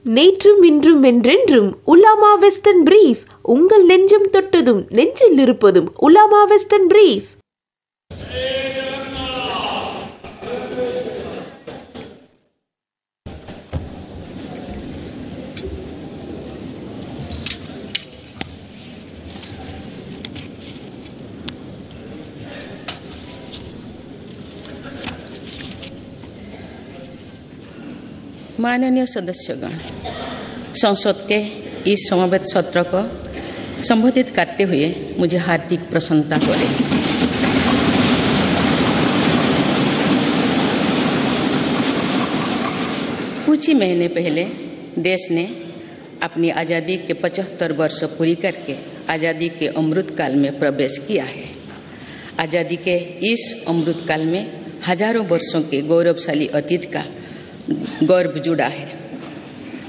நேற்றும் இன்றும் என்றென்றும் உலாமா வெஸ்டர்ன் பிரீஃப், உங்கள் நெஞ்சம் தொட்டதும் நெஞ்சில் இருப்பதும் உலாமா வெஸ்டர்ன் பிரீஃப். माननीय सदस्यगण, संसद के इस समवेत सत्र को संबोधित करते हुए मुझे हार्दिक प्रसन्नता हो रही है। कुछ ही महीने पहले देश ने अपनी आज़ादी के 75 वर्ष पूरी करके आज़ादी के अमृतकाल में प्रवेश किया है। आज़ादी के इस अमृतकाल में हजारों वर्षों के गौरवशाली अतीत का गौरव जुड़ा है।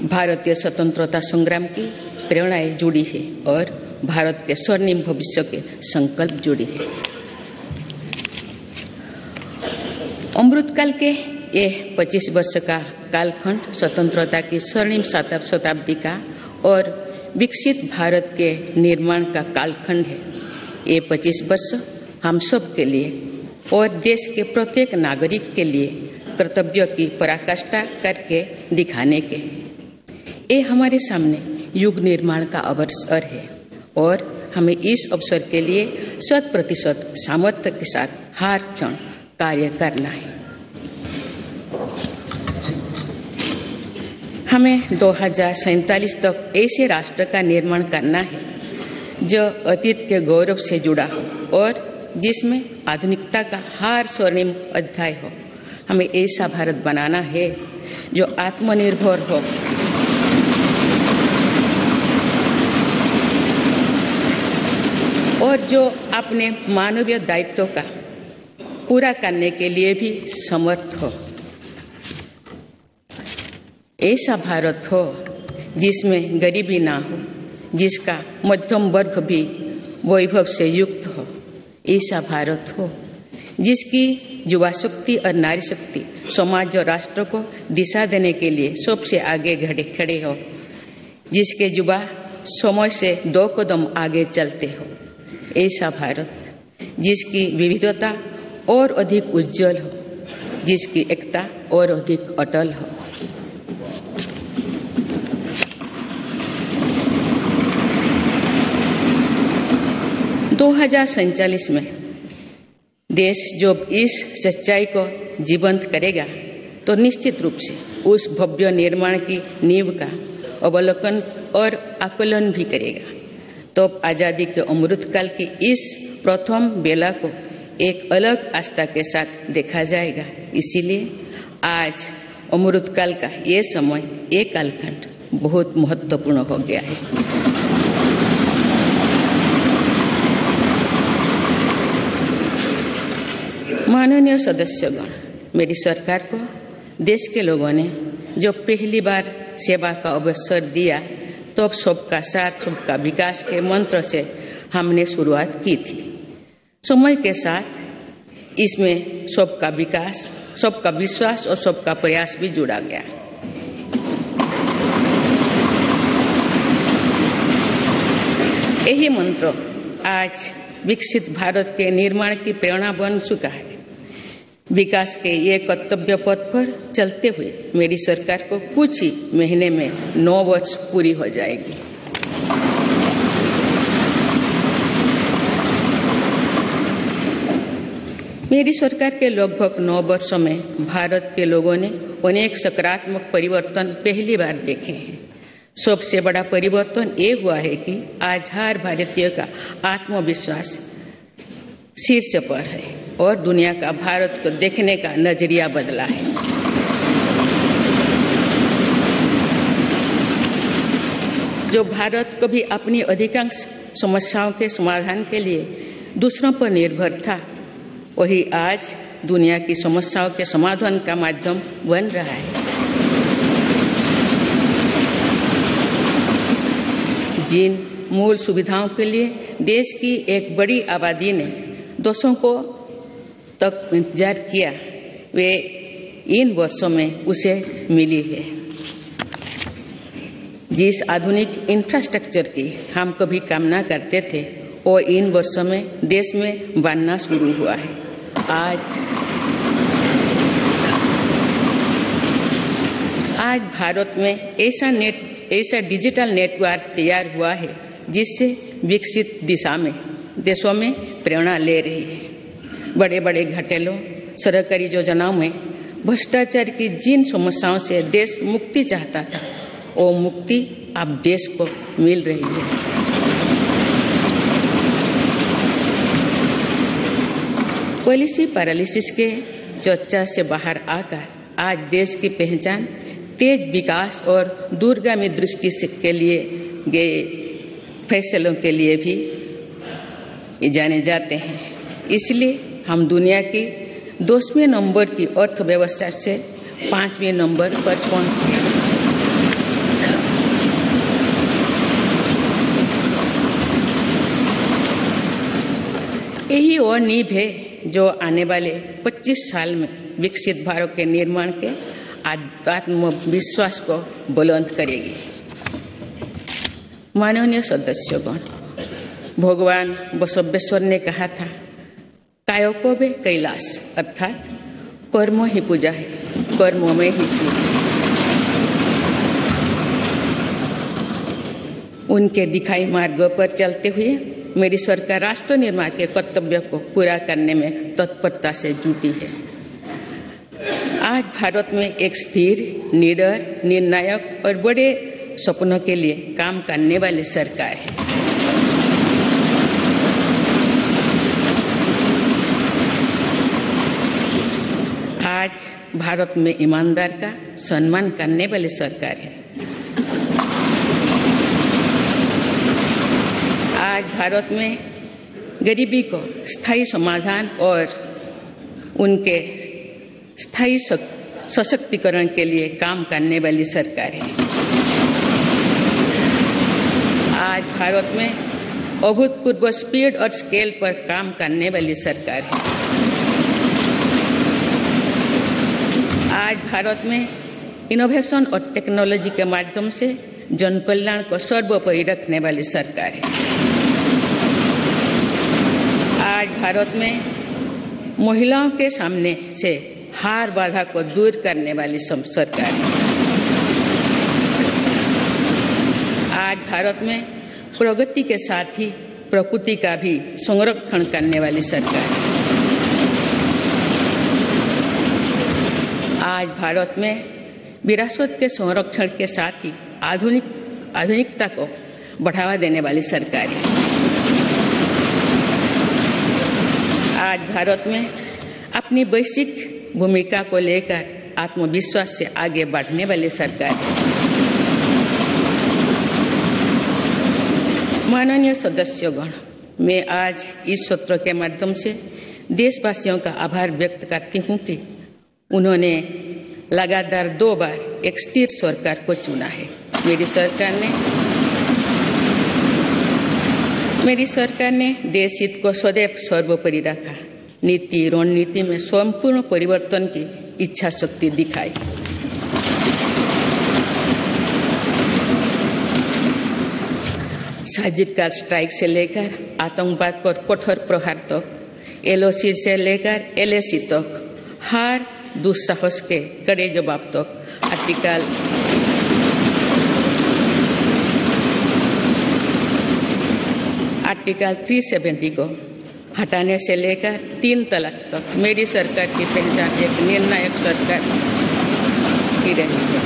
भारतीय स्वतंत्रता संग्राम की प्रेरणाएं जुड़ी है और भारत के स्वर्णिम भविष्य के संकल्प जुड़ी है। अमृतकाल के ये 25 वर्ष का कालखंड स्वतंत्रता की स्वर्णिम शताब्दी का और विकसित भारत के निर्माण का कालखंड है। ये 25 वर्ष हम सब के लिए और देश के प्रत्येक नागरिक के लिए कर्तव्य की पराकाष्ठा करके दिखाने के, ये हमारे सामने युग निर्माण का अवसर है और हमें इस अवसर के लिए 100% सामर्थ्य के साथ हर क्षण कार्य करना है। हमें 2047 तक ऐसे राष्ट्र का निर्माण करना है जो अतीत के गौरव से जुड़ा हो और जिसमें आधुनिकता का हर स्वर्णिम अध्याय हो। हमें ऐसा भारत बनाना है जो आत्मनिर्भर हो, और जो अपने मानवीय दायित्वों का पूरा करने के लिए भी समर्थ हो। ऐसा भारत हो जिसमें गरीबी ना हो, जिसका मध्यम वर्ग भी वैभव से युक्त हो। ऐसा भारत हो जिसकी युवा शक्ति और नारी शक्ति समाज और राष्ट्र को दिशा देने के लिए सबसे आगे खड़े हो, जिसके युवा समय से 2 कदम आगे चलते हो। ऐसा भारत जिसकी विविधता और अधिक उज्जवल हो, जिसकी एकता और अधिक अटल हो। तो 2047 में देश जो इस सच्चाई को जीवंत करेगा तो निश्चित रूप से उस भव्य निर्माण की नींव का अवलोकन और आकलन भी करेगा। तो आज़ादी के अमृतकाल की इस प्रथम बेला को एक अलग आस्था के साथ देखा जाएगा। इसीलिए आज अमृतकाल का ये समय, ये कालखंड बहुत महत्वपूर्ण हो गया है। माननीय सदस्यगण, मेरी सरकार को देश के लोगों ने जो पहली बार सेवा का अवसर दिया तो सबका साथ सबका विकास के मंत्र से हमने शुरुआत की थी। समय के साथ इसमें सबका विकास, सबका विश्वास और सबका प्रयास भी जुड़ा गया। यही मंत्र आज विकसित भारत के निर्माण की प्रेरणा बन चुका है। विकास के ये कर्तव्य पथ पर चलते हुए मेरी सरकार को कुछ ही महीने में 9 वर्ष पूरी हो जाएगी। मेरी सरकार के लगभग 9 वर्षों में भारत के लोगों ने अनेक सकारात्मक परिवर्तन पहली बार देखे हैं। सबसे बड़ा परिवर्तन ये हुआ है कि आज हर भारतीय का आत्मविश्वास शीर्ष पर है और दुनिया का भारत को देखने का नजरिया बदला है। जो भारत कभी अपनी अधिकांश समस्याओं के समाधान के लिए दूसरों पर निर्भर था, वही आज दुनिया की समस्याओं के समाधान का माध्यम बन रहा है। जिन मूल सुविधाओं के लिए देश की एक बड़ी आबादी ने दशकों तक इंतजार किया, वे इन वर्षों में उसे मिली है। जिस आधुनिक इंफ्रास्ट्रक्चर की हम कभी कामना करते थे वो इन वर्षों में देश में बनना शुरू हुआ है। आज भारत में ऐसा डिजिटल नेटवर्क तैयार हुआ है जिससे विकसित देशों में प्रेरणा ले रही है। बड़े बड़े घोटालों, सरकारी योजनाओं में भ्रष्टाचार की जिन समस्याओं से देश मुक्ति चाहता था वो मुक्ति अब देश को मिल रही है। पॉलिसी पैरालिसिस के चर्चा से बाहर आकर आज देश की पहचान तेज विकास और दूरगामी दृष्टि के लिए गए फैसलों के लिए भी जाने जाते हैं। इसलिए हम दुनिया की 10वें नंबर की अर्थव्यवस्था से 5वें नंबर पर पहुंचे। यही वो नींव है जो आने वाले 25 साल में विकसित भारत के निर्माण के आत्मविश्वास को बुलंद करेगी। माननीय सदस्यगण, भगवान बसवेश्वर ने कहा था, कायोकोबे कैलाश, अर्थात कर्म ही पूजा है, कर्मों में ही सिद्ध। उनके दिखाई मार्गों पर चलते हुए मेरी सरकार राष्ट्र निर्माण के कर्तव्य को पूरा करने में तत्परता से जुटी है। आज भारत में एक स्थिर, निडर, निर्णायक और बड़े सपनों के लिए काम करने वाली सरकार है। आज भारत में ईमानदार का सम्मान करने वाली सरकार है। आज भारत में गरीबी को स्थायी समाधान और उनके स्थायी सशक्तिकरण के लिए काम करने वाली सरकार है। आज भारत में अभूतपूर्व स्पीड और स्केल पर काम करने वाली सरकार है। आज भारत में इनोवेशन और टेक्नोलॉजी के माध्यम से जन कल्याण को सर्वोपरि रखने वाली सरकार है। आज भारत में महिलाओं के सामने से हार बाधा को दूर करने वाली सरकार है। आज भारत में प्रगति के साथ ही प्रकृति का भी संरक्षण करने वाली सरकार है। आज भारत में विरासत के संरक्षण के साथ ही आधुनिकता को बढ़ावा देने वाली सरकार है। आज भारत में अपनी वैश्विक भूमिका को लेकर आत्मविश्वास से आगे बढ़ने वाली सरकार है। माननीय सदस्यगण, मैं आज इस सत्र के माध्यम से देशवासियों का आभार व्यक्त करती हूँ कि उन्होंने लगातार 2 बार एक स्थिर सरकार को चुना है। मेरी सरकार ने देश हित को सदैव सर्वोपरि रखा, नीति रणनीति में संपूर्ण परिवर्तन की इच्छा शक्ति दिखाई। सर्जिकल स्ट्राइक से लेकर आतंकवाद पर कठोर प्रहार तक, LOC से लेकर LAC तक, हर दुस्साहस के कड़े जवाब तक आर्टिकल 370 को हटाने से लेकर 3 तलाक तक मेरी सरकार की पहचान एक निर्णायक सरकार की रही है।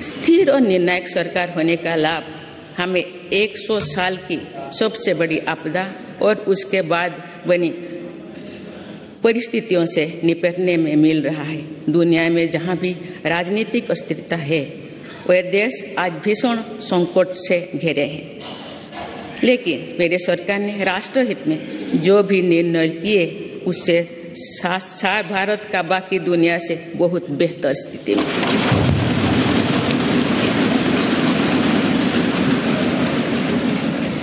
स्थिर और निर्णायक सरकार होने का लाभ हमें 100 साल की सबसे बड़ी आपदा और उसके बाद बनी परिस्थितियों से निपटने में मिल रहा है। दुनिया में जहां भी राजनीतिक अस्थिरता है, वह देश आज भीषण संकट से घिरे हैं, लेकिन मेरे सरकार ने राष्ट्रहित में जो भी निर्णय किए उससे साथ भारत का बाकी दुनिया से बहुत बेहतर स्थिति में।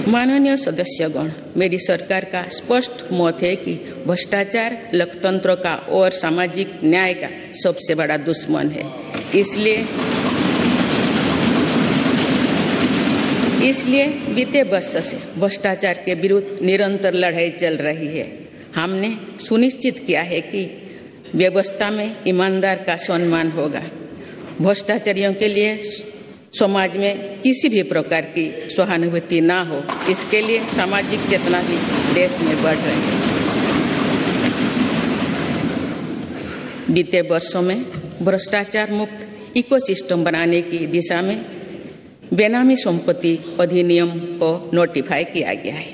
माननीय सदस्यगण, मेरी सरकार का स्पष्ट मत है कि भ्रष्टाचार लोकतंत्र का और सामाजिक न्याय का सबसे बड़ा दुश्मन है। इसलिए बीते वर्ष से भ्रष्टाचार के विरुद्ध निरंतर लड़ाई चल रही है। हमने सुनिश्चित किया है कि व्यवस्था में ईमानदार का सम्मान होगा। भ्रष्टाचारियों के लिए समाज में किसी भी प्रकार की सहानुभूति ना हो, इसके लिए सामाजिक चेतना भी देश में बढ़ रही है। बीते वर्षों में भ्रष्टाचार मुक्त इकोसिस्टम बनाने की दिशा में बेनामी संपत्ति अधिनियम को नोटिफाई किया गया है।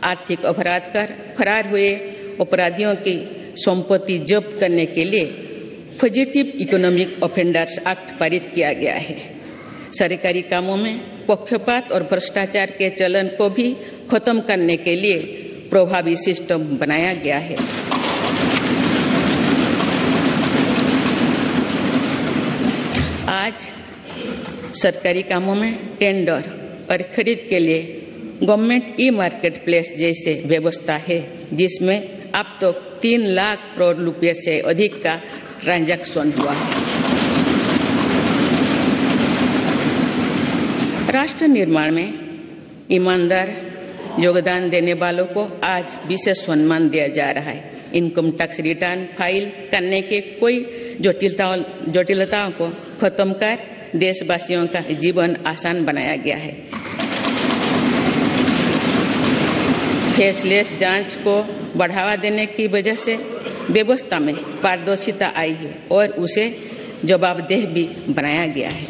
आर्थिक अपराध कर फरार हुए अपराधियों की संपत्ति जब्त करने के लिए फजिटिव इकोनॉमिक ऑफेंडर्स एक्ट पारित किया गया है। सरकारी कामों में पक्षपात और भ्रष्टाचार के चलन को भी खत्म करने के लिए प्रभावी सिस्टम बनाया गया है। आज सरकारी कामों में टेंडर और खरीद के लिए गवर्नमेंट ई मार्केट प्लेस जैसे व्यवस्था है, जिसमें अब तक 3 लाख करोड़ रुपये से अधिक का ट्रांजैक्शन हुआ है। राष्ट्र निर्माण में ईमानदार योगदान देने वालों को आज विशेष सम्मान दिया जा रहा है। इनकम टैक्स रिटर्न फाइल करने के कोई जटिलताओं को खत्म कर देशवासियों का जीवन आसान बनाया गया है। फेसलेस जांच को बढ़ावा देने की वजह से व्यवस्था में पारदर्शिता आई है और उसे जवाबदेह भी बनाया गया है।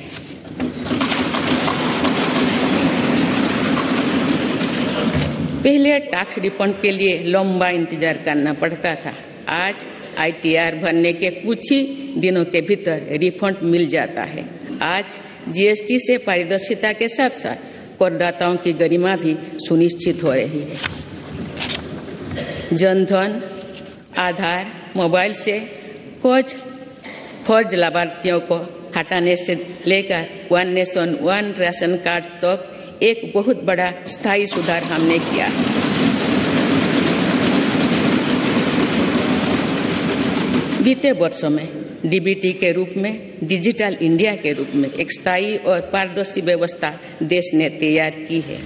पहले टैक्स रिफंड के लिए लंबा इंतजार करना पड़ता था। आज ITR भरने के कुछ ही दिनों के भीतर रिफंड मिल जाता है। आज GST से पारदर्शिता के साथ साथ करदाताओं की गरिमा भी सुनिश्चित हो रही है। जनधन, आधार, मोबाइल से कुछ फर्ज लाभार्थियों को हटाने से लेकर one nation one ration card तक एक बहुत बड़ा स्थायी सुधार हमने किया। बीते वर्षों में DBT के रूप में, डिजिटल इंडिया के रूप में एक स्थायी और पारदर्शी व्यवस्था देश ने तैयार की है।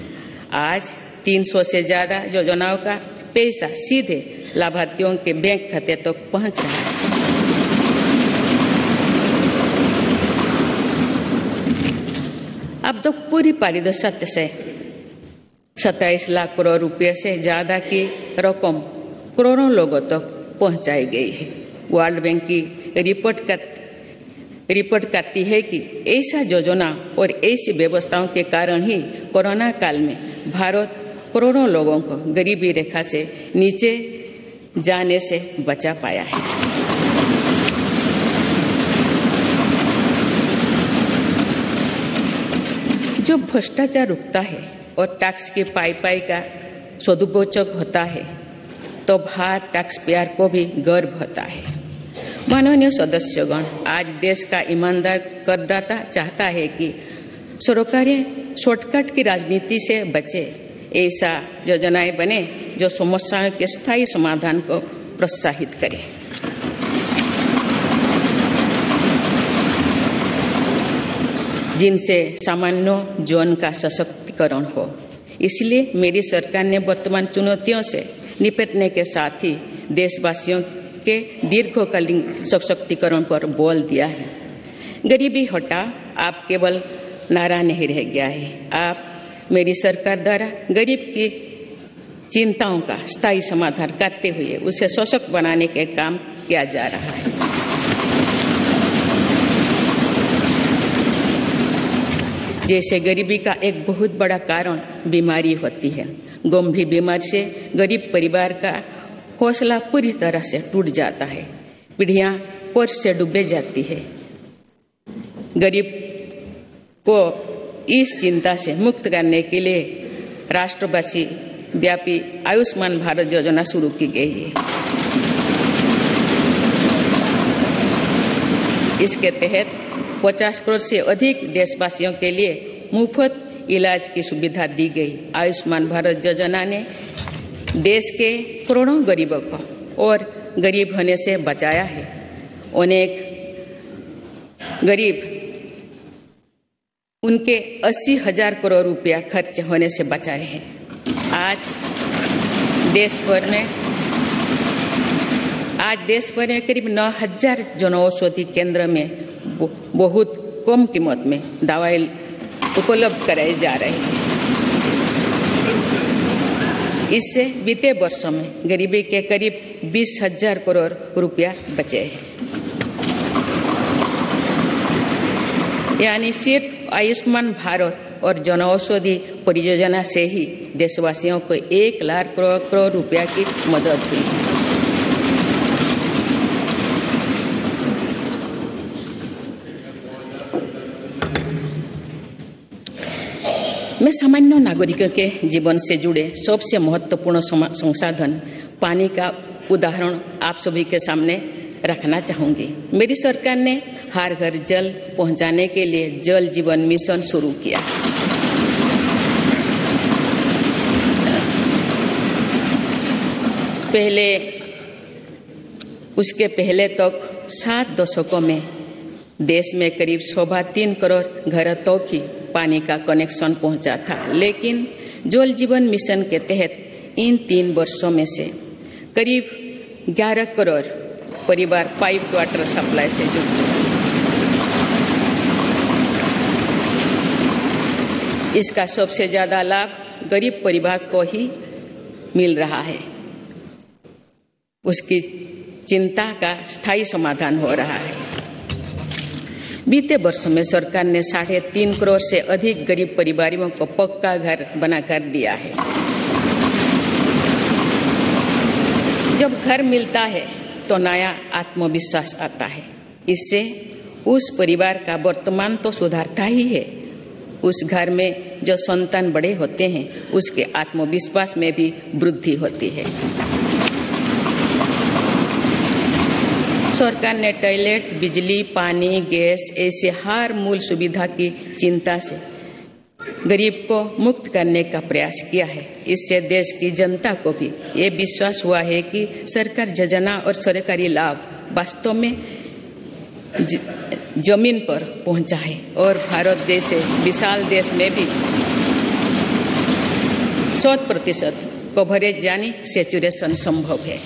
आज 300 से ज्यादा योजनाओं का पैसा सीधे लाभार्थियों के बैंक खाते तक पहुंच रहा है। अब तक पूरी पारदर्शिता से 27 लाख करोड़ रुपए से ज्यादा की रकम करोड़ों लोगों तक पहुंचाई गई है। वर्ल्ड बैंक की रिपोर्ट करती है कि ऐसा योजना और ऐसी व्यवस्थाओं के कारण ही कोरोना काल में भारत करोड़ों लोगों को गरीबी रेखा से नीचे जाने से बचा पाया है। जो भ्रष्टाचार रुकता है और टैक्स की पाई का सदुपयोग होता है तो हर टैक्स पेयर को भी गर्व होता है। माननीय सदस्यगण, आज देश का ईमानदार करदाता चाहता है कि सरकारें शॉर्टकट की राजनीति से बचे। ऐसा योजनाएं बने जो समस्याओं के स्थायी समाधान को प्रोत्साहित करे। जिनसे सामान्य जीवन का सशक्तिकरण हो। इसलिए मेरी सरकार ने वर्तमान चुनौतियों से निपटने के साथ ही देशवासियों के दीर्घकालीन सशक्तिकरण पर बल दिया है। गरीबी हटाओ आप केवल नारा नहीं रह गया है, आप मेरी सरकार द्वारा गरीब की चिंताओं का स्थायी समाधान करते हुए उसे सशक्त बनाने के काम किया जा रहा है। जैसे गरीबी का एक बहुत बड़ा कारण बीमारी होती है। गंभीर बीमारी से गरीब परिवार का हौसला पूरी तरह से टूट जाता है, पीढ़ियां कर्ज से डूबे जाती है। गरीब को इस चिंता से मुक्त करने के लिए राष्ट्रव्यापी व्यापी आयुष्मान भारत योजना शुरू की गई है। इसके तहत 50 करोड़ से अधिक देशवासियों के लिए मुफ्त इलाज की सुविधा दी गई। आयुष्मान भारत योजना ने देश के करोड़ों गरीबों को और गरीब होने से बचाया है। अनेक गरीब उनके 80,000 करोड़ रुपया खर्च होने से बचाए हैं। आज देश भर में करीब 9,000 जनऔषधि केंद्र में बहुत कम कीमत में दवाई उपलब्ध कराई जा रही है। इससे बीते वर्षों में गरीबी के करीब 20,000 करोड़ रुपया बचे हैं। यानी सिर्फ आयुष्मान भारत और जनऔषधि परियोजना से ही देशवासियों को 1 लाख करोड़ रुपया की मदद हुई। मैं सामान्य नागरिकों के जीवन से जुड़े सबसे महत्वपूर्ण संसाधन पानी का उदाहरण आप सभी के सामने रखना चाहूंगी। मेरी सरकार ने हर घर जल पहुंचाने के लिए जल जीवन मिशन शुरू किया। उसके पहले तक 7 दशकों में देश में करीब 3.25 करोड़ घरों तक ही पानी का कनेक्शन पहुंचा था, लेकिन जल जीवन मिशन के तहत इन 3 वर्षों में से करीब 11 करोड़ परिवार पाइप वाटर सप्लाई से जुड़ चुके हैं। इसका सबसे ज्यादा लाभ गरीब परिवार को ही मिल रहा है। उसकी चिंता का स्थायी समाधान हो रहा है। बीते वर्षों में सरकार ने 3.5 करोड़ से अधिक गरीब परिवारों को पक्का घर बनाकर दिया है। जब घर मिलता है तो नया आत्मविश्वास आता है। इससे उस परिवार का वर्तमान तो सुधरता ही है, उस घर में जो संतान बड़े होते हैं उसके आत्मविश्वास में भी वृद्धि होती है। सरकार ने टॉयलेट, बिजली, पानी, गैस ऐसे हर मूल सुविधा की चिंता से गरीब को मुक्त करने का प्रयास किया है। इससे देश की जनता को भी ये विश्वास हुआ है कि सरकार योजना और सरकारी लाभ वास्तव में जमीन पर पहुंचा है और भारत जैसे विशाल देश में भी 100% कवरेज यानी सैचुरेशन संभव है।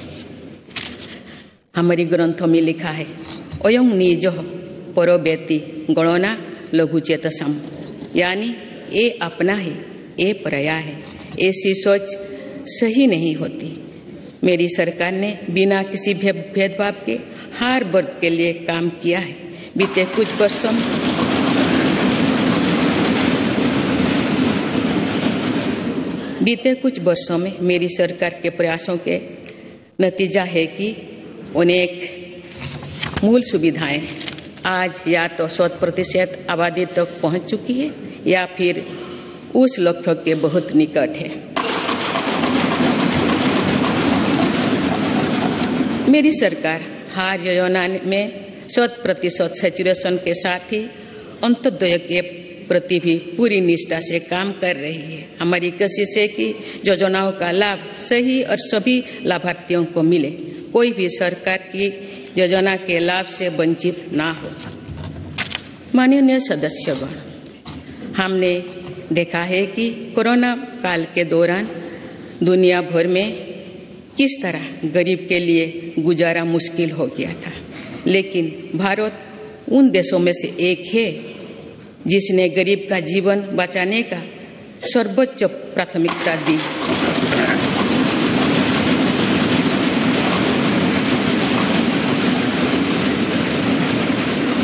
हमारी ग्रंथों में लिखा है, अयं निज परोवेति गणना लघुचेतसम, यानी ये अपना है, ये पराया है। ऐसी सोच सही नहीं होती। मेरी सरकार ने बिना किसी भेदभाव के हर वर्ग के लिए काम किया है। बीते कुछ वर्षों में मेरी सरकार के प्रयासों के नतीजा है कि अनेक मूल सुविधाएं आज या तो 100% आबादी तक पहुंच चुकी है या फिर उस लक्ष्य के बहुत निकट है। मेरी सरकार हर योजना में 100% सैचुरेशन के साथ ही अंत्योदय के प्रति भी पूरी निष्ठा से काम कर रही है। हमारी कोशिश है कि योजनाओं का लाभ सही और सभी लाभार्थियों को मिले, कोई भी सरकार की योजना के लाभ से वंचित ना हो। माननीय सदस्यगण, हमने देखा है कि कोरोना काल के दौरान दुनिया भर में किस तरह गरीब के लिए गुजारा मुश्किल हो गया था, लेकिन भारत उन देशों में से एक है जिसने गरीब का जीवन बचाने का सर्वोच्च प्राथमिकता दी।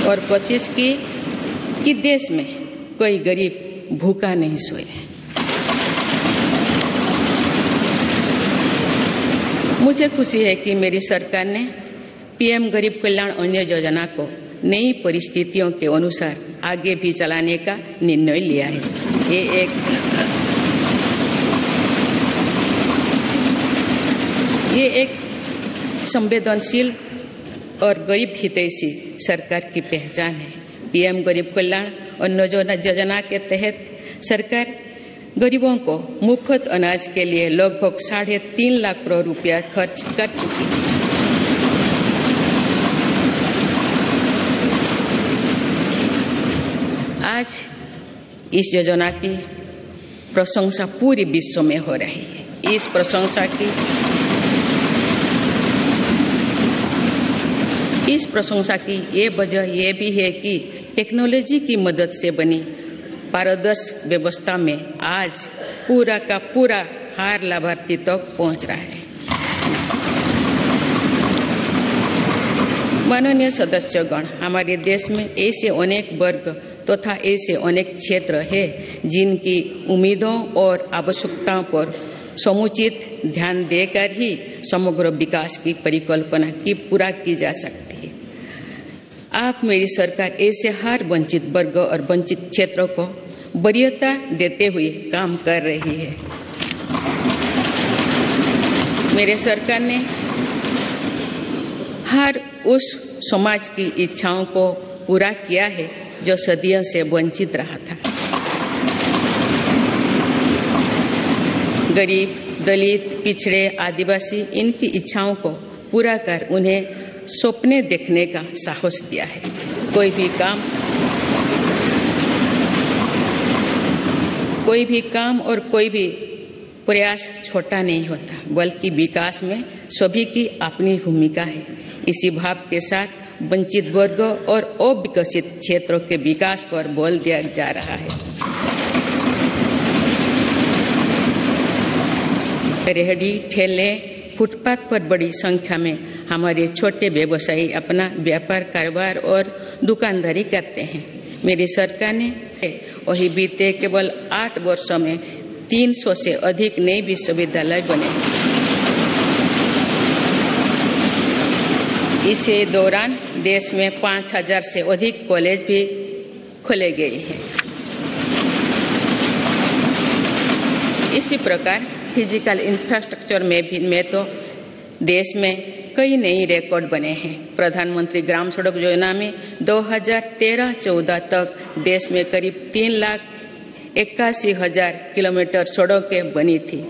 और कोशिश की कि देश में कोई गरीब भूखा नहीं सोए। मुझे खुशी है कि मेरी सरकार ने पीएम गरीब कल्याण अन्न योजना को नई परिस्थितियों के अनुसार आगे भी चलाने का निर्णय लिया है। ये एक संवेदनशील और गरीब हितैषी सरकार की पहचान है। पीएम गरीब कल्याण अन्न योजना के तहत सरकार गरीबों को मुफ्त अनाज के लिए लगभग 3.5 लाख करोड़ रुपया खर्च कर चुकी है। आज इस योजना की प्रशंसा पूरे विश्व में हो रही है। इस प्रशंसा की ये वजह ये भी है कि टेक्नोलॉजी की मदद से बनी पारदर्शी व्यवस्था में आज पूरा का पूरा हर लाभार्थी तक पहुंच रहा है। माननीय सदस्यगण, हमारे देश में ऐसे अनेक वर्ग तथा ऐसे अनेक क्षेत्र हैं जिनकी उम्मीदों और आवश्यकताओं पर समुचित ध्यान देकर ही समग्र विकास की परिकल्पना की पूरा की जा सकती है। आप मेरी सरकार ऐसे हर वंचित वर्ग और वंचित क्षेत्रों को वरीयता देते हुए काम कर रही है। मेरे सरकार ने हर उस समाज की इच्छाओं को पूरा किया है जो सदियों से वंचित रहा था। गरीब, दलित, पिछड़े, आदिवासी इनकी इच्छाओं को पूरा कर उन्हें सपने देखने का साहस दिया है। कोई भी काम और कोई भी प्रयास छोटा नहीं होता, बल्कि विकास में सभी की अपनी भूमिका है। इसी भाव के साथ वंचित वर्गों और अविकसित क्षेत्रों के विकास पर बल दिया जा रहा है। रेहड़ी, ठेले, फुटपाथ पर बड़ी संख्या में हमारे छोटे व्यवसायी अपना व्यापार, कारोबार और दुकानदारी करते हैं। मेरी सरकार ने वही बीते केवल 8 वर्षों में 300 से अधिक नए विश्वविद्यालय बने। इसी दौरान देश में 5000 से अधिक कॉलेज भी खोले गए हैं। इसी प्रकार फिजिकल इंफ्रास्ट्रक्चर में तो देश में कई नए रिकॉर्ड बने हैं। प्रधानमंत्री ग्राम सड़क योजना में 2013-14 तक देश में करीब 3,81,000 किलोमीटर सड़कें बनी थी,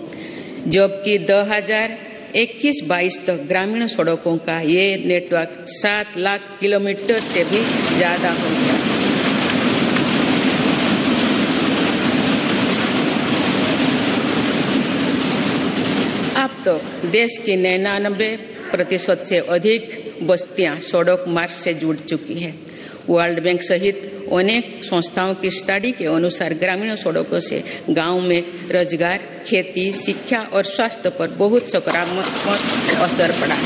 जबकि 2021-22 तक ग्रामीण सड़कों का ये नेटवर्क 7 लाख किलोमीटर से भी ज्यादा हो गया। अब तो देश की 99% से अधिक बस्तियां सड़क मार्ग से जुड़ चुकी हैं। वर्ल्ड बैंक सहित अनेक संस्थाओं की स्टडी के अनुसार ग्रामीण सड़कों से गांव में रोजगार, खेती, शिक्षा और स्वास्थ्य पर बहुत सकारात्मक असर पड़ा।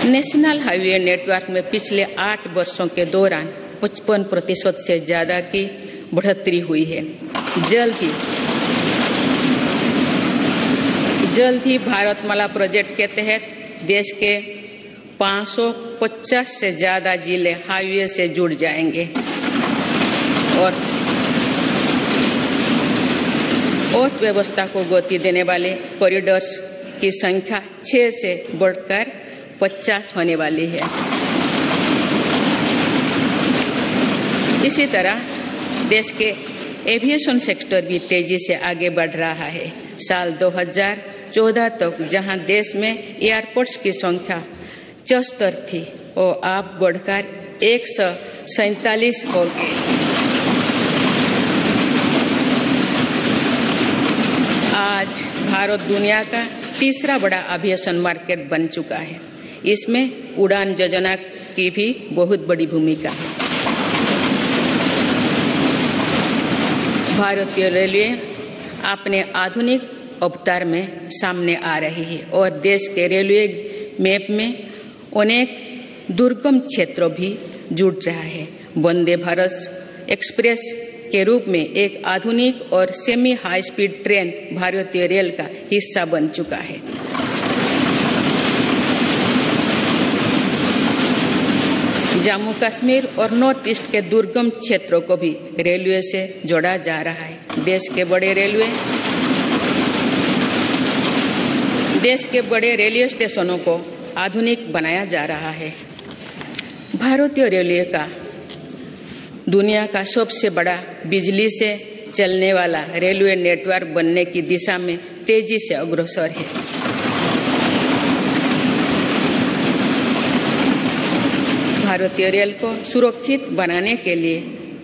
नेशनल हाईवे नेटवर्क में पिछले 8 वर्षों के दौरान 55% से ज्यादा की बढ़ोतरी हुई है। जल्द ही भारतमाला प्रोजेक्ट के तहत देश के 550 से ज्यादा जिले हाईवे से जुड़ जाएंगे और अर्थव्यवस्था को गति देने वाले कॉरिडोर्स की संख्या 6 से बढ़कर 50 होने वाली है। इसी तरह देश के एविएशन सेक्टर भी तेजी से आगे बढ़ रहा है। साल 2014 तक जहां देश में एयरपोर्ट्स की संख्या 74 थी, वो अब बढ़कर 147 हो गई। आज भारत दुनिया का तीसरा बड़ा एविएशन मार्केट बन चुका है। इसमें उड़ान योजना की भी बहुत बड़ी भूमिका है। भारतीय रेलवे अपने आधुनिक अवतार में सामने आ रही है और देश के रेलवे मैप में अनेक दुर्गम क्षेत्रों भी जुड़ रहा है। वंदे भारत एक्सप्रेस के रूप में एक आधुनिक और सेमी हाई स्पीड ट्रेन भारतीय रेल का हिस्सा बन चुका है। जम्मू कश्मीर और नॉर्थ ईस्ट के दुर्गम क्षेत्रों को भी रेलवे से जोड़ा जा रहा है। देश के बड़े रेलवे स्टेशनों को आधुनिक बनाया जा रहा है। भारतीय रेलवे का दुनिया का सबसे बड़ा बिजली से चलने वाला रेलवे नेटवर्क बनने की दिशा में तेजी से अग्रसर है। भारतीय रेल को सुरक्षित बनाने के लिए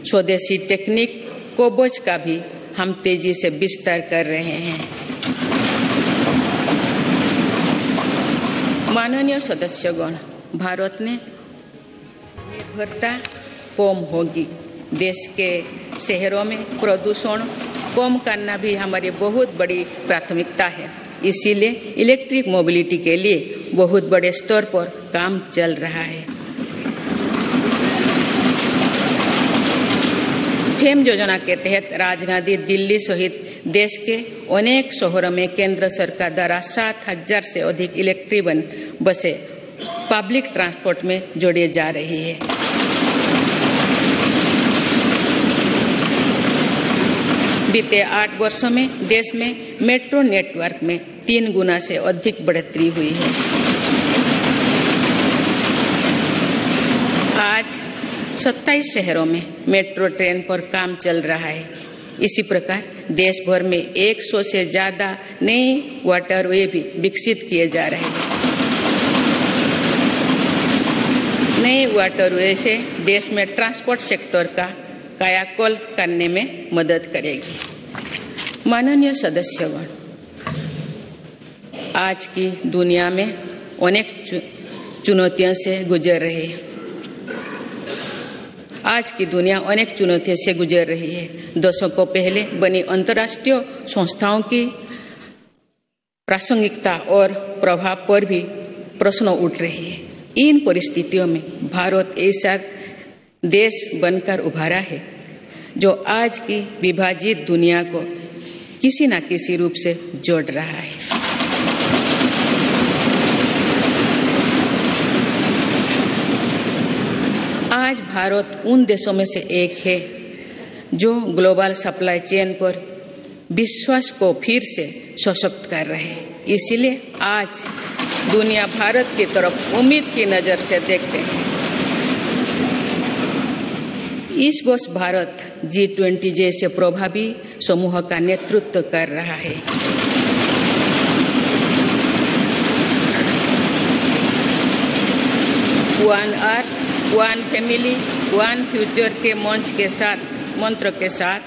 स्वदेशी टेक्निक कोबोज का भी हम तेजी से विस्तार कर रहे हैं। माननीय सदस्यगण, भारत ने निर्भरता कम होगी। देश के शहरों में प्रदूषण कम करना भी हमारी बहुत बड़ी प्राथमिकता है। इसीलिए इलेक्ट्रिक मोबिलिटी के लिए बहुत बड़े स्तर पर काम चल रहा है। फेम योजना के तहत राजधानी दिल्ली सहित देश के अनेक शहरों में केंद्र सरकार द्वारा 7,000 से अधिक इलेक्ट्रिक बसें पब्लिक ट्रांसपोर्ट में जोड़ी जा रही है। बीते 8 वर्षों में देश में मेट्रो नेटवर्क में 3 गुना से अधिक बढ़ोतरी हुई है। आज 27 शहरों में मेट्रो ट्रेन पर काम चल रहा है। इसी प्रकार देश भर में 100 से ज्यादा नए वाटरवे भी विकसित किए जा रहे हैं। नए वाटरवे से देश में ट्रांसपोर्ट सेक्टर का कायाकल्प करने में मदद करेगी। माननीय सदस्यगण, आज की दुनिया में अनेक चुनौतियों से गुजर रही है। आज की दुनिया अनेक चुनौतियों से गुजर रही है। दशकों पहले बनी अंतर्राष्ट्रीय संस्थाओं की प्रासंगिकता और प्रभाव पर भी प्रश्न उठ रहे हैं। इन परिस्थितियों में भारत ऐसा देश बनकर उभरा है जो आज की विभाजित दुनिया को किसी न किसी रूप से जोड़ रहा है। आज भारत उन देशों में से एक है जो ग्लोबल सप्लाई चेन पर विश्वास को फिर से सशक्त कर रहे हैं। इसलिए आज दुनिया भारत की तरफ उम्मीद की नजर से देखते हैं। इस वर्ष भारत G20 जैसे प्रभावी समूह का नेतृत्व कर रहा है। One earth, one family, one future के मंत्र के साथ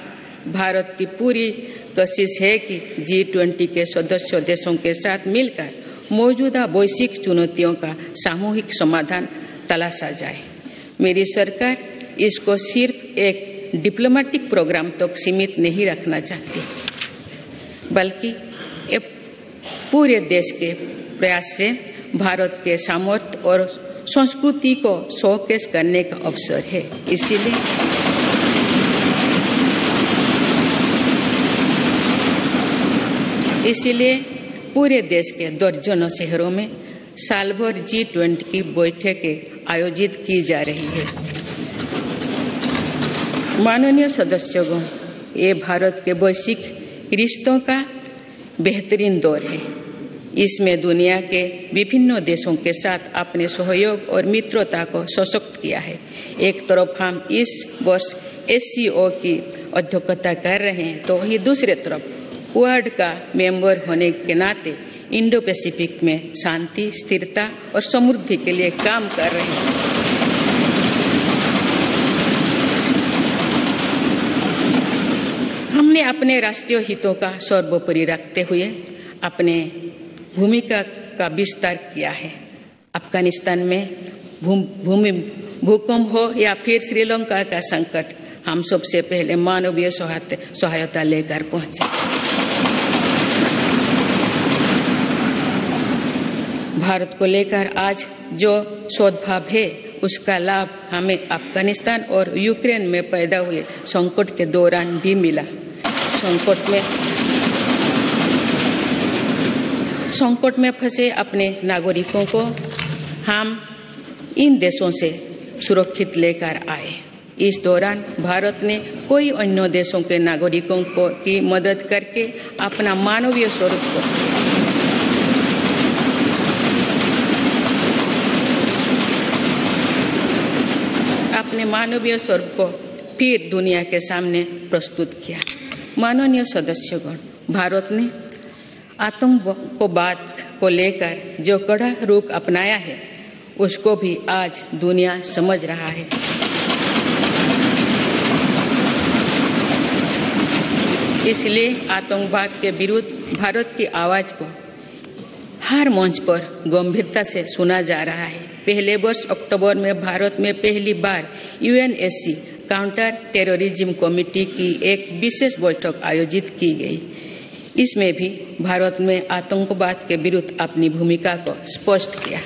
भारत की पूरी कोशिश है कि G20 के सदस्य देशों के साथ मिलकर मौजूदा वैश्विक चुनौतियों का सामूहिक समाधान तलाशा जाए। मेरी सरकार इसको सिर्फ एक डिप्लोमेटिक प्रोग्राम तक सीमित नहीं रखना चाहती, बल्कि पूरे देश के प्रयास से भारत के सामर्थ्य और संस्कृति को शोकेस करने का अवसर है। इसीलिए पूरे देश के दर्जनों शहरों में साल भर G20 की बैठकें आयोजित की जा रही है। माननीय सदस्यगण, ये भारत के वैश्विक रिश्तों का बेहतरीन दौर है। इसमें दुनिया के विभिन्न देशों के साथ अपने सहयोग और मित्रता को सशक्त किया है। एक तरफ हम इस वर्ष SCO की अध्यक्षता कर रहे हैं, तो वही दूसरी तरफ वर्ल्ड का मेंबर होने के नाते इंडो पैसिफिक में शांति, स्थिरता और समृद्धि के लिए काम कर रहे हैं। हमने अपने राष्ट्रीय हितों का सर्वोपरि रखते हुए अपने भूमिका का विस्तार किया है। अफगानिस्तान में भूकंप हो या फिर श्रीलंका का संकट, हम सबसे पहले मानवीय सहायता लेकर पहुंचे। भारत को लेकर आज जो सद्भाव है, उसका लाभ हमें अफगानिस्तान और यूक्रेन में पैदा हुए संकट के दौरान भी मिला। संकट में फंसे अपने नागरिकों को हम इन देशों से सुरक्षित लेकर आए। इस दौरान भारत ने कई अन्य देशों के नागरिकों की मदद करके अपना मानवीय स्वरूप को फिर दुनिया के सामने प्रस्तुत किया। माननीय सदस्यगण, भारत ने आतंकवाद को लेकर जो कड़ा रुख अपनाया है उसको भी आज दुनिया समझ रहा है। इसलिए आतंकवाद के विरुद्ध भारत की आवाज को हर मंच पर गंभीरता से सुना जा रहा है। पहले वर्ष अक्टूबर में भारत में पहली बार यूएनएससी काउंटर टेररिज्म कमेटी की एक विशेष बैठक आयोजित की गई। इसमें भी भारत में आतंकवाद के विरुद्ध अपनी भूमिका को स्पष्ट किया।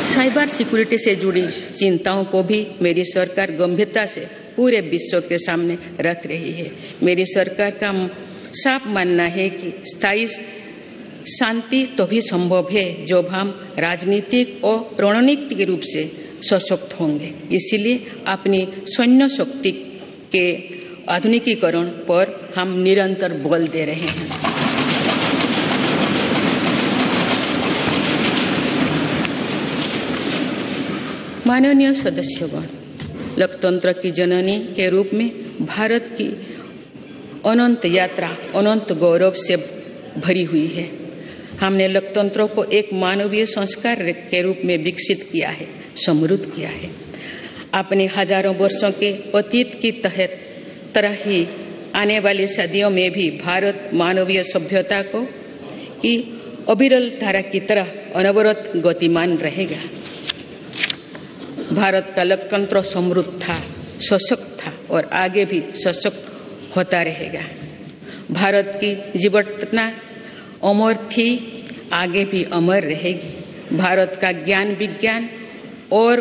साइबर सिक्योरिटी से जुड़ी चिंताओं को भी मेरी सरकार गंभीरता से पूरे विश्व के सामने रख रही है। मेरी सरकार का साफ मानना है कि स्थायी शांति तभी संभव है जब हम राजनीतिक और रणनीतिक रूप से सशक्त होंगे। इसलिए अपनी सैन्य शक्ति के आधुनिकीकरण पर हम निरंतर बल दे रहे हैं। माननीय सदस्यगण, लोकतंत्र की जननी के रूप में भारत की अनंत यात्रा अनंत गौरव से भरी हुई है। हमने लोकतंत्र को एक मानवीय संस्कार के रूप में विकसित किया है, समृद्ध किया है। अपने हजारों वर्षों के अतीत की तरह ही आने वाली सदियों में भी भारत मानवीय सभ्यता को की अविरल धारा की तरह अनवरत गतिमान रहेगा। भारत का लोकतंत्र समृद्ध था, सशक्त था और आगे भी सशक्त होता रहेगा। भारत की जीवटता अमर थी, आगे भी अमर रहेगी। भारत का ज्ञान विज्ञान और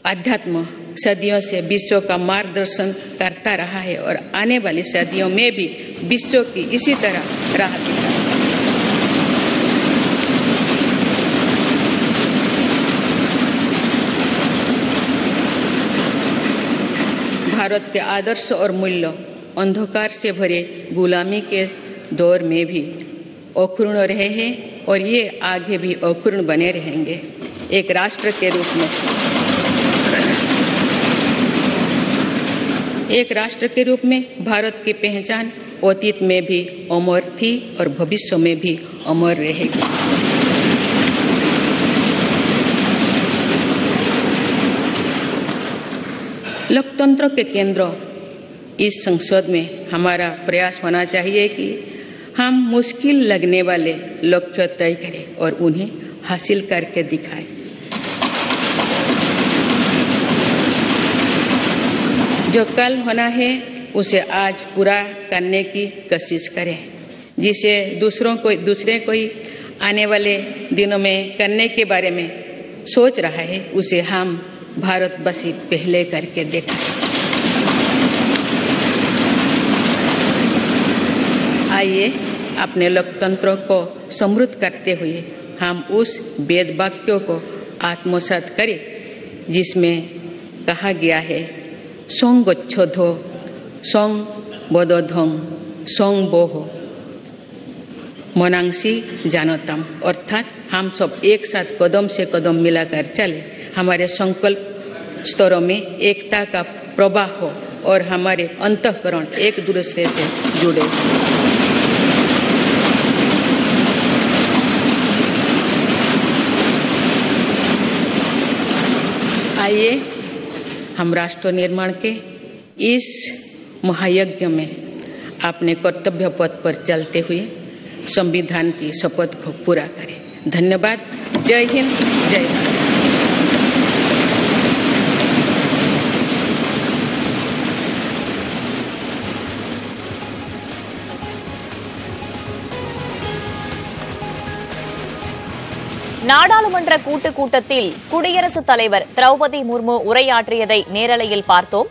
अध्यात्म सदियों से विश्व का मार्गदर्शन करता रहा है और आने वाली सदियों में भी विश्व की इसी तरह राह दिखाएगा। भारत के आदर्श और मूल्य अंधकार से भरे गुलामी के दौर में भी अक्षुण्ण रहे हैं और ये आगे भी अक्षुण्ण बने रहेंगे। एक राष्ट्र के रूप में भारत की पहचान अतीत में भी अमर थी और भविष्य में भी अमर रहेगी। लोकतंत्र के केंद्र इस संसद में हमारा प्रयास होना चाहिए कि हम मुश्किल लगने वाले लक्ष्य तय करें और उन्हें हासिल करके दिखाएं। जो कल होना है उसे आज पूरा करने की कोशिश करें। जिसे दूसरे कोई आने वाले दिनों में करने के बारे में सोच रहा है उसे हम भारतवासी पहले करके दिखाएं। आइए अपने लोकतंत्र को समृद्ध करते हुए हम उस वेद वाक्यों को आत्मसात करें जिसमें कहा गया है, सों गच्छोधो सों बोधोधं सों बोहो मनांसी जानतम। अर्थात हम सब एक साथ कदम से कदम मिलाकर चले, हमारे संकल्प स्तरों में एकता का प्रवाह हो और हमारे अंतःकरण एक दूसरे से जुड़े। आइए हम राष्ट्र निर्माण के इस महायज्ञ में अपने कर्तव्य पथ पर चलते हुए संविधान की शपथ को पूरा करें। धन्यवाद। जय हिंद, जय भारत। நாடாளுமன்ற கூட்டத்தில் குடியரசுத் தலைவர் திரௌபதி முர்மு உரையாற்றியதை நேரலையில் பார்த்தோம்.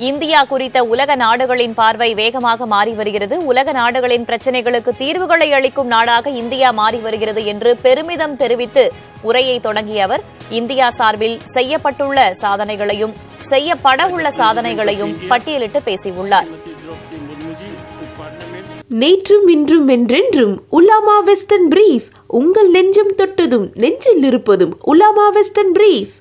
இந்தியா குறித்த உலக நாடுகளின் பார்வை வேகமாக மாறி வருகிறது. உலக நாடுகளின் பிரச்சினைகளுக்கு தீர்வுகளை அளிக்கும் நாடாக இந்தியா மாறி வருகிறது என்று பெருமிதம் தெரிவித்து உரையை தொடங்கிய அவர் இந்தியா சார்பில் செய்யப்பட்டுள்ள சாதனைகளையும் செய்யப்படவுள்ள சாதனைகளையும் பட்டியலிட்டு பேசியுள்ளார். நேற்றும் இன்றும் என்றென்றும் உலாமா வெஸ்டர்ன் பிரீஃப் உங்கள் நெஞ்சம் தொட்டதும் நெஞ்சில் இருப்பதும் உலாமா வெஸ்டர்ன் பிரீஃப்.